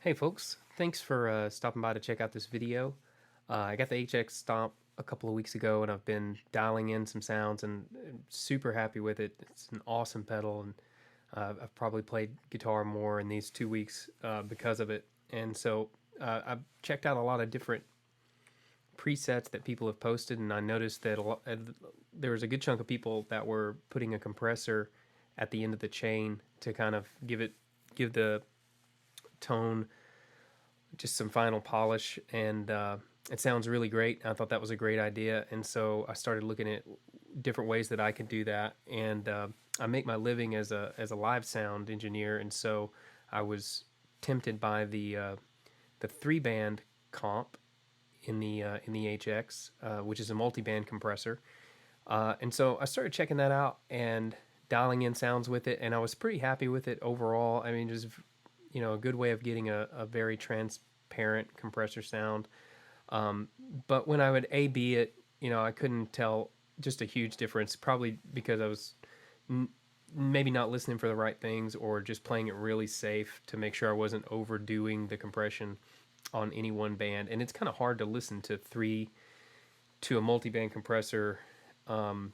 Hey folks, thanks for stopping by to check out this video. I got the HX Stomp a couple of weeks ago and I've been dialing in some sounds and super happy with it. It's an awesome pedal and I've probably played guitar more in these 2 weeks because of it. And so I've checked out a lot of different presets that people have posted, and I noticed that there was a good chunk of people that were putting a compressor at the end of the chain to kind of give the tone just some final polish, and it sounds really great. I thought that was a great idea, and so I started looking at different ways that I could do that. And I make my living as a live sound engineer, and so I was tempted by the 3-band comp in the HX, which is a multi-band compressor. And so I started checking that out and dialing in sounds with it, and I was pretty happy with it overall. I mean, just a good way of getting a very transparent compressor sound. But when I would A/B it, I couldn't tell just a huge difference, probably because I was maybe not listening for the right things or just playing it really safe to make sure I wasn't overdoing the compression on any one band. And it's kind of hard to listen to a multi-band compressor and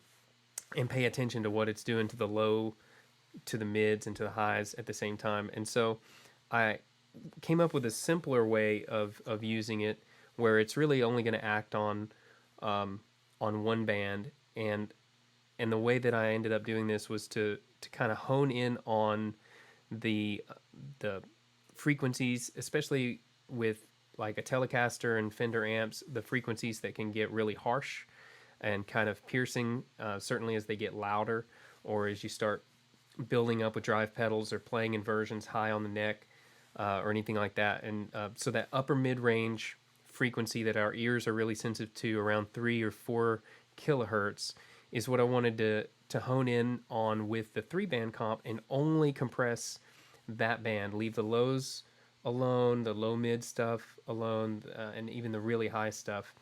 pay attention to what it's doing to the low, to the mids, and to the highs at the same time. And so I came up with a simpler way of using it, where it's really only going to act on one band. And the way that I ended up doing this was to kind of hone in on the the frequencies, especially with like a Telecaster and Fender amps, the frequencies that can get really harsh and kind of piercing, certainly as they get louder, or as you start building up with drive pedals or playing inversions high on the neck, or anything like that. And so that upper mid-range frequency that our ears are really sensitive to, around 3 or 4 kilohertz, is what I wanted to hone in on with the 3-band comp, and only compress that band. Leave the lows alone, the low mid stuff alone, and even the really high stuff.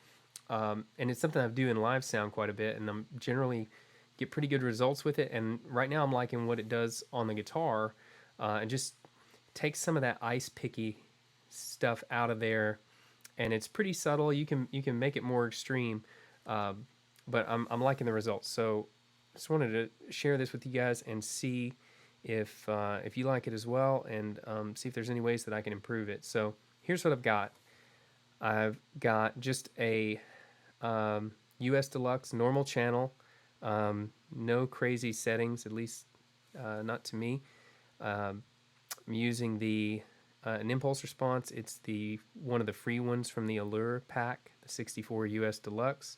And it's something I do in live sound quite a bit, and I'm generally get pretty good results with it. And right now I'm liking what it does on the guitar, and just takes some of that ice picky stuff out of there, and it's pretty subtle. You can make it more extreme, uh, but I'm liking the results. So just wanted to share this with you guys and see if you like it as well, and see if there's any ways that I can improve it. So here's what I've got. I've got just a US Deluxe normal channel, no crazy settings, at least not to me. I'm using an impulse response. It's the one of the free ones from the Allure pack, the 64 US Deluxe.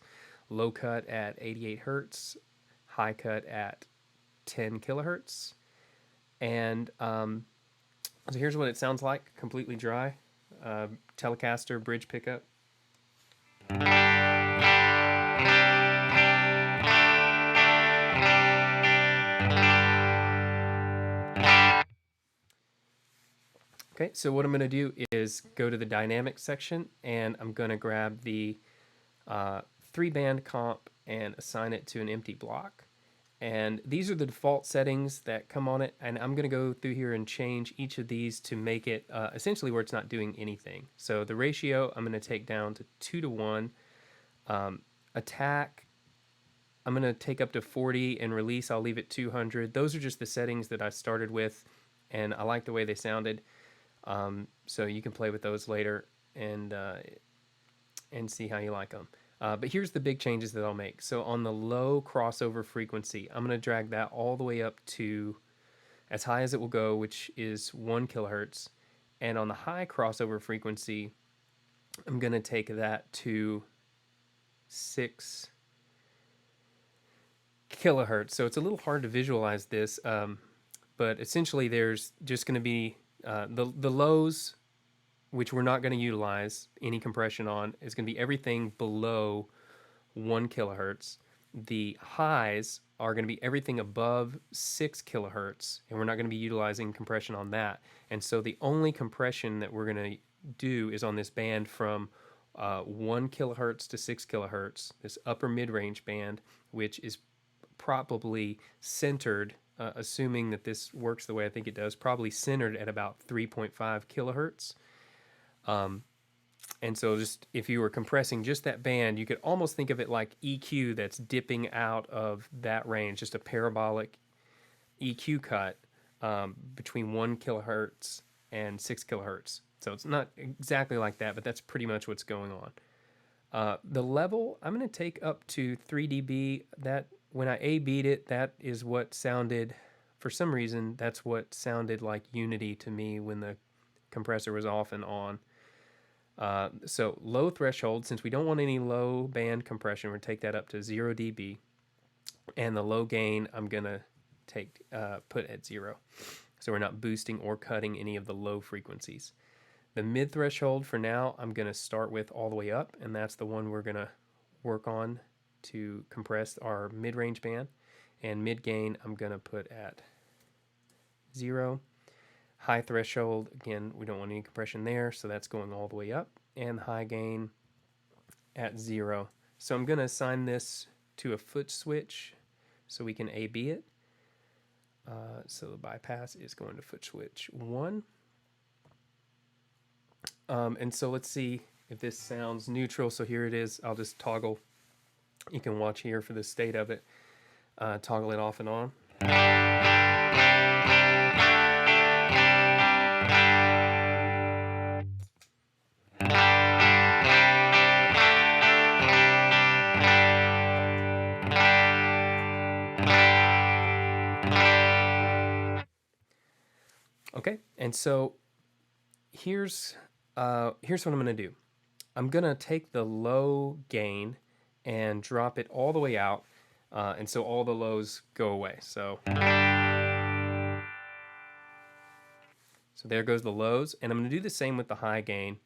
Low cut at 88 hertz, high cut at 10 kilohertz. And so here's what it sounds like, completely dry. Telecaster bridge pickup. Okay, so what I'm going to do is go to the dynamic section, and I'm going to grab the 3-band comp and assign it to an empty block. And these are the default settings that come on it, and I'm going to go through here and change each of these to make it essentially where it's not doing anything. So the ratio I'm going to take down to 2 to 1. Attack, I'm going to take up to 40, and release I'll leave it 200. Those are just the settings that I started with, and I like the way they sounded. So you can play with those later and see how you like them. But here's the big changes that I'll make. So on the low crossover frequency, I'm going to drag that all the way up to as high as it will go, which is 1 kilohertz. And on the high crossover frequency, I'm going to take that to 6 kilohertz. So it's a little hard to visualize this, but essentially there's just going to be the lows, which we're not going to utilize any compression on, is going to be everything below 1 kilohertz. The highs are going to be everything above 6 kilohertz, and we're not going to be utilizing compression on that. And so the only compression that we're going to do is on this band from 1 kilohertz to 6 kilohertz, this upper mid-range band, which is probably centered, assuming that this works the way I think it does, probably centered at about 3.5 kilohertz. And so just if you were compressing just that band, you could almost think of it like EQ that's dipping out of that range, just a parabolic EQ cut between 1 kilohertz and 6 kilohertz. So it's not exactly like that, but that's pretty much what's going on. The level, I'm going to take up to 3 dB. That when I A-beat it, that is what sounded, for some reason, that's what sounded like Unity to me when the compressor was off and on. So low threshold, since we don't want any low band compression, we're going to take that up to 0 dB. And the low gain, I'm going to put at 0. So we're not boosting or cutting any of the low frequencies. The mid threshold for now, I'm going to start with all the way up, and that's the one we're going to work on to compress our mid-range band. And mid gain, I'm going to put at 0. High threshold, again, we don't want any compression there, so that's going all the way up. And high gain at 0. So I'm going to assign this to a foot switch so we can A-B it. So the bypass is going to foot switch 1. And so let's see if this sounds neutral. So here it is. I'll just toggle. You can watch here for the state of it. Toggle it off and on. Okay, and so here's what I'm going to do. I'm going to take the low gain and drop it all the way out, and so all the lows go away. So there goes the lows, and I'm going to do the same with the high gain.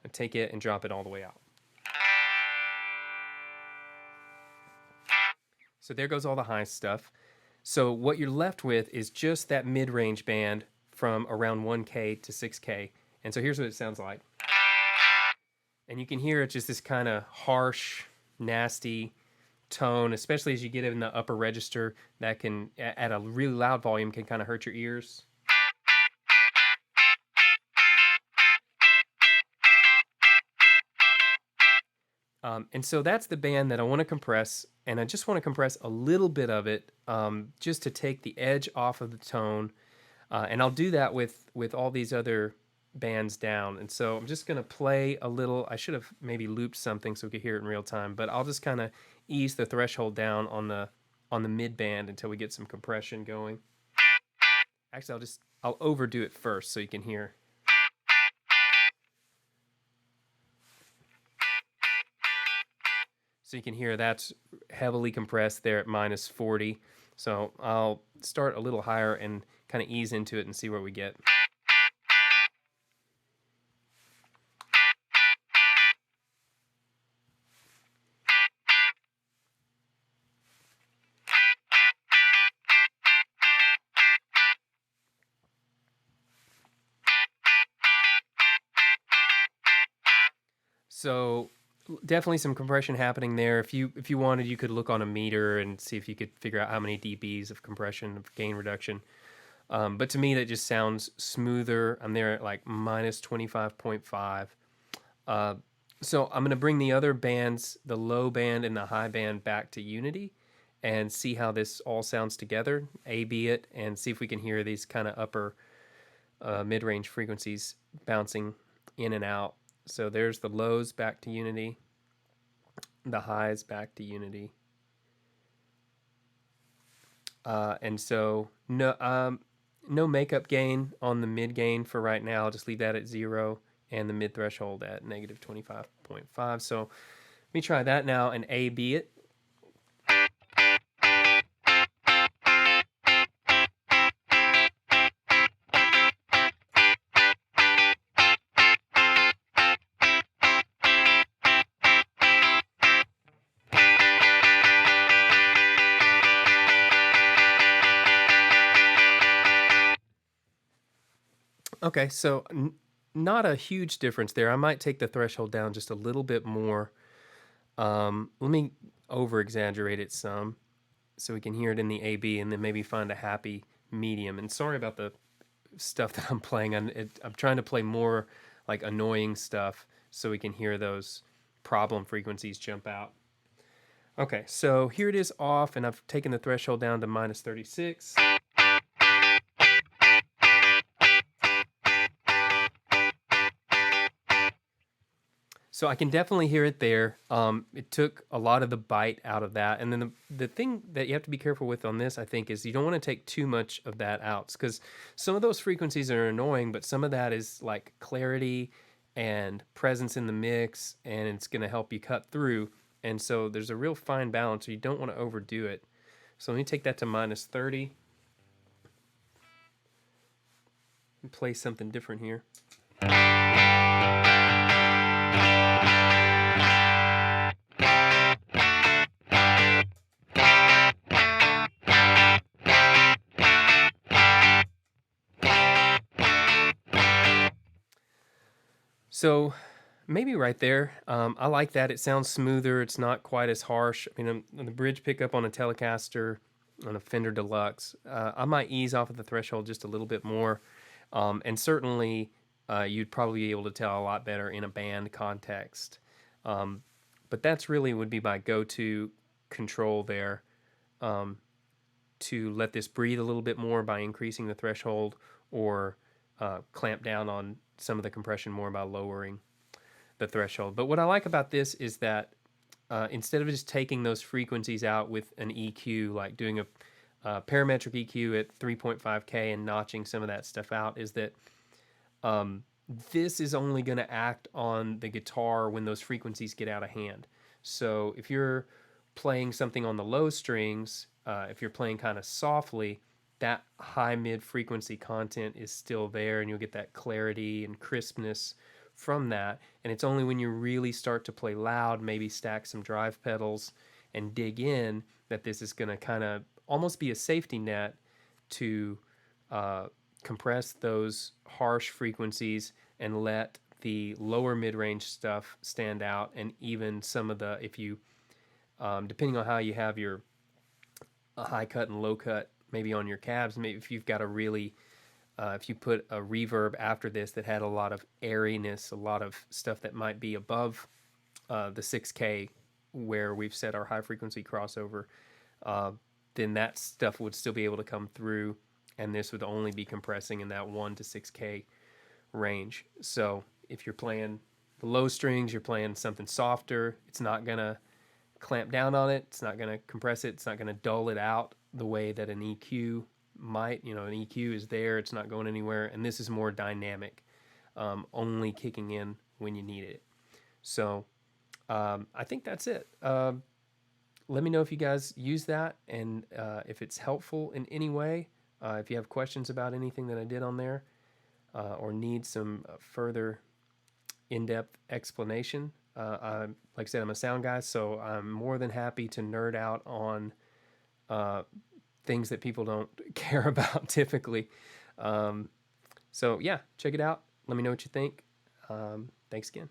I take it and drop it all the way out. So there goes all the high stuff. So what you're left with is just that mid-range band from around 1K to 6K. And so here's what it sounds like. And you can hear it's just this kind of harsh, nasty tone, especially as you get in the upper register that can, at a really loud volume, can kind of hurt your ears. And so that's the band that I want to compress, and I just want to compress a little bit of it just to take the edge off of the tone. And I'll do that with all these other bands down. And so I'm just going to play a little. I should have maybe looped something so we could hear it in real time, but I'll just kind of ease the threshold down on the mid band until we get some compression going. Actually, I'll overdo it first so you can hear. So you can hear that's heavily compressed there at -40. So I'll start a little higher and kind of ease into it and see where we get. So definitely some compression happening there. If you wanted, you could look on a meter and see if you could figure out how many dBs of compression, of gain reduction. But to me, that just sounds smoother. I'm there at like -25.5. So I'm going to bring the other bands, the low band and the high band, back to unity and see how this all sounds together, A-B it, and see if we can hear these kind of upper mid-range frequencies bouncing in and out. So there's the lows back to unity, the highs back to unity. And so no makeup gain on the mid gain for right now. I'll just leave that at 0 and the mid threshold at -25.5. So let me try that now and A-B it. Okay, so not a huge difference there. I might take the threshold down just a little bit more. Let me over-exaggerate it some so we can hear it in the A-B and then maybe find a happy medium. And sorry about the stuff that I'm playing. I'm trying to play more like annoying stuff so we can hear those problem frequencies jump out. Okay, so here it is off, and I've taken the threshold down to minus 36. So I can definitely hear it there. It took a lot of the bite out of that. And then the thing that you have to be careful with on this, I think, is you don't want to take too much of that out, because some of those frequencies are annoying, but some of that is like clarity and presence in the mix, and it's going to help you cut through. And so there's a real fine balance, so you don't want to overdo it. So let me take that to minus 30 and play something different here. So maybe right there. I like that. It sounds smoother. It's not quite as harsh. I mean, on the bridge pickup on a Telecaster, on a Fender Deluxe, I might ease off of the threshold just a little bit more. And certainly, you'd probably be able to tell a lot better in a band context. But that's really would be my go-to control there, to let this breathe a little bit more by increasing the threshold, or clamp down on some of the compression more by lowering the threshold. But what I like about this is that instead of just taking those frequencies out with an EQ, like doing a parametric EQ at 3.5K and notching some of that stuff out, is that this is only going to act on the guitar when those frequencies get out of hand. So if you're playing something on the low strings, if you're playing kind of softly, that high mid frequency content is still there, and you'll get that clarity and crispness from that. And it's only when you really start to play loud, maybe stack some drive pedals and dig in, that this is going to kind of almost be a safety net to compress those harsh frequencies and let the lower mid-range stuff stand out. And even some of the, if you depending on how you have your high cut and low cut maybe on your cabs, maybe if you've got a really if you put a reverb after this that had a lot of airiness, a lot of stuff that might be above the 6K where we've set our high frequency crossover, then that stuff would still be able to come through, and this would only be compressing in that 1 to 6K range. So if you're playing the low strings, you're playing something softer, it's not going to clamp down on it, it's not going to compress it, it's not going to dull it out the way that an EQ might. You know, an EQ is there, it's not going anywhere, and this is more dynamic, only kicking in when you need it. So I think that's it. Let me know if you guys use that, and if it's helpful in any way. If you have questions about anything that I did on there, or need some further in-depth explanation, like I said, I'm a sound guy, so I'm more than happy to nerd out on things that people don't care about typically. So yeah, check it out. Let me know what you think. Thanks again.